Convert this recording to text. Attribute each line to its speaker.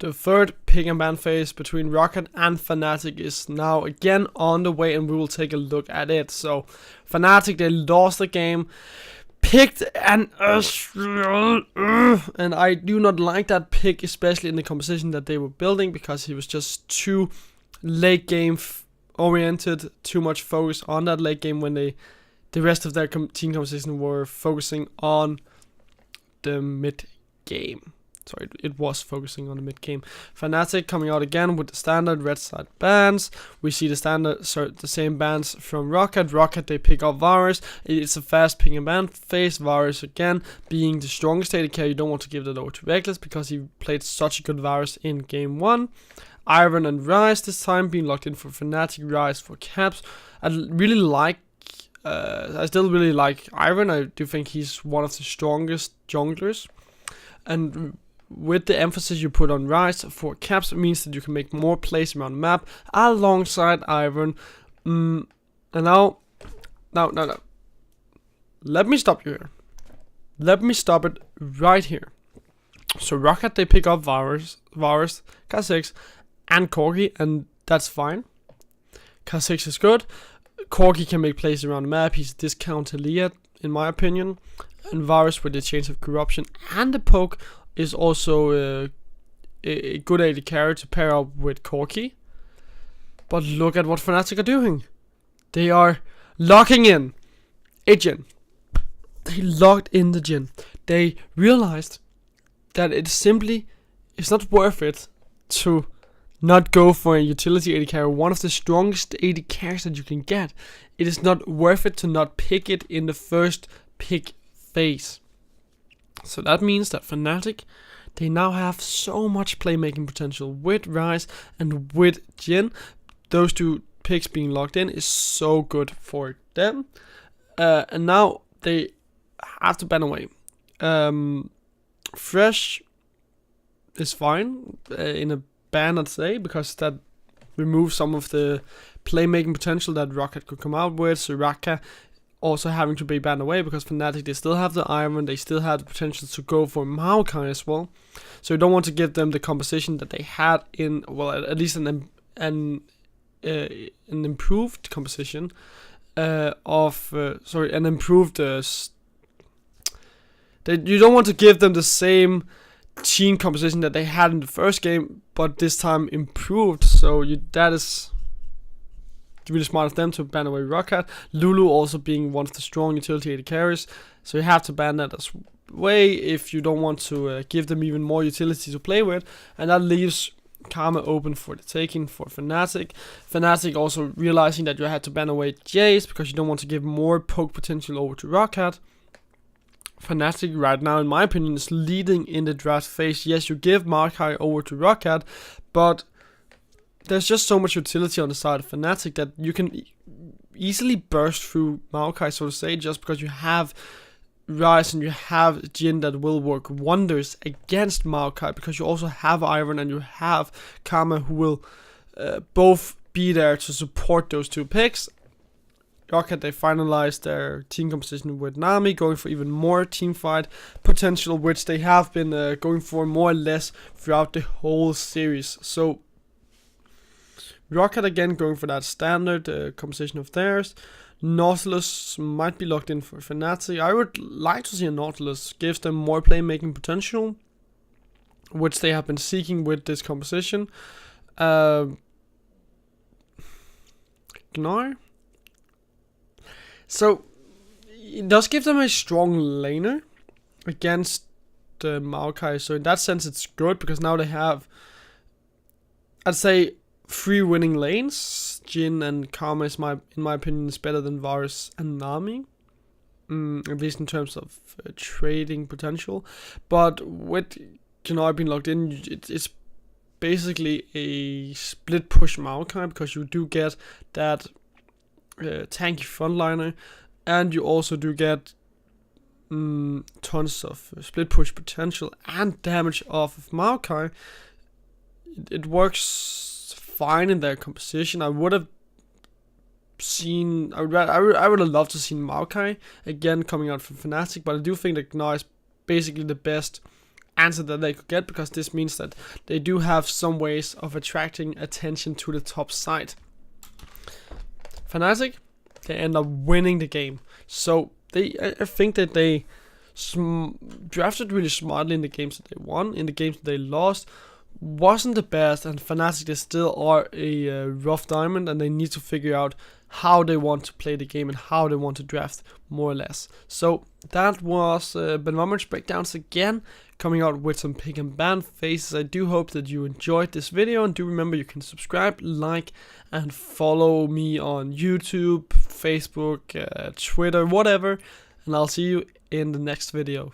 Speaker 1: The third pick and ban phase between Roccat and Fnatic is now again on the way, and we will take a look at it. So Fnatic, they lost the game, picked an and I do not like that pick, especially in the composition that they were building, because he was just too late game oriented, too much focus on that late game when the rest of their team composition were focusing on the mid game. Sorry, it was focusing on the mid game. Fnatic coming out again with the standard red side bans. We see the the same bans from Roccat. Roccat, they pick up VODS. It's a fast pick and ban phase. VODS again being the strongest AD carry. You don't want to give that over to Reckless because he played such a good VODS in game 1. Iron and Rise this time being locked in for Fnatic. Rise for Caps. I really like. I still really like Iron. I do think he's one of the strongest junglers, and with the emphasis you put on Rise for Caps, it means that you can make more plays around the map alongside Iron. And now, let me stop you here. Let me stop it right here. So Roccat, they pick up VODS, K6, and Corki, and that's fine. K6 is good. Corki can make plays around the map. He's a discount Elliot, in my opinion. And VODS, with the Chains of Corruption and the poke, is also a good AD carry to pair up with Corki. But look at what Fnatic are doing. They are locking in a Jhin. They locked in the Jhin. They realized that it's not worth it to not go for a utility AD carry, one of the strongest AD carries that you can get. It is not worth it to not pick it in the first pick phase. So that means that Fnatic, they now have so much playmaking potential with Rise and with Jhin. Those two picks being locked in is so good for them. And now they have to ban away. Fresh is fine in a ban, I'd say, because that removes some of the playmaking potential that Roccat could come out with. So Roccat also having to be banned away, because Fnatic, they still have the Iron, they still have the potential to go for Maokai as well. So you don't want to give them the composition that they had in, well, at least an improved composition you don't want to give them the same team composition that they had in the first game, but this time improved. So that is really smart of them to ban away Roccat. Lulu also being one of the strong utility AD carries, so you have to ban that as way if you don't want to give them even more utility to play with, and that leaves Karma open for the taking for Fnatic. Fnatic also realizing that you had to ban away Jace because you don't want to give more poke potential over to Roccat. Fnatic right now, in my opinion, is leading in the draft phase. Yes, you give Maokai over to Roccat, but there's just so much utility on the side of Fnatic that you can easily burst through Maokai, so to say, just because you have Rise and you have Jhin that will work wonders against Maokai, because you also have Iron and you have Karma who will both be there to support those two picks. Roccat, they finalized their team composition with Nami, going for even more teamfight potential, which they have been going for more or less throughout the whole series. So Roccat again going for that standard composition of theirs. Nautilus might be locked in for Fnatic. I would like to see a Nautilus. Gives them more playmaking potential, which they have been seeking with this composition. Gnar. So it does give them a strong laner against Maokai. So in that sense it's good, because now they have, I'd say, 3 winning lanes. Jhin and Karma is in my opinion is better than VODS and Nami, at least in terms of trading potential. But with Gnar being locked in, it's basically a split push Maokai, because you do get that tanky frontliner, and you also do get tons of split push potential and damage off of Maokai. It works fine in their composition. I would have loved to see Maokai again coming out from Fnatic, but I do think that Gnar is basically the best answer that they could get, because this means that they do have some ways of attracting attention to the top side. Fnatic, they end up winning the game. So I think that they drafted really smartly in the games that they won. In the games that they lost, wasn't the best, and Fnatic, they still are a rough diamond, and they need to figure out how they want to play the game and how they want to draft, more or less. So that was Benvarmeren's breakdowns again, coming out with some pick and ban phases. I do hope that you enjoyed this video, and do remember you can subscribe, like, and follow me on YouTube, Facebook, Twitter, whatever, and I'll see you in the next video.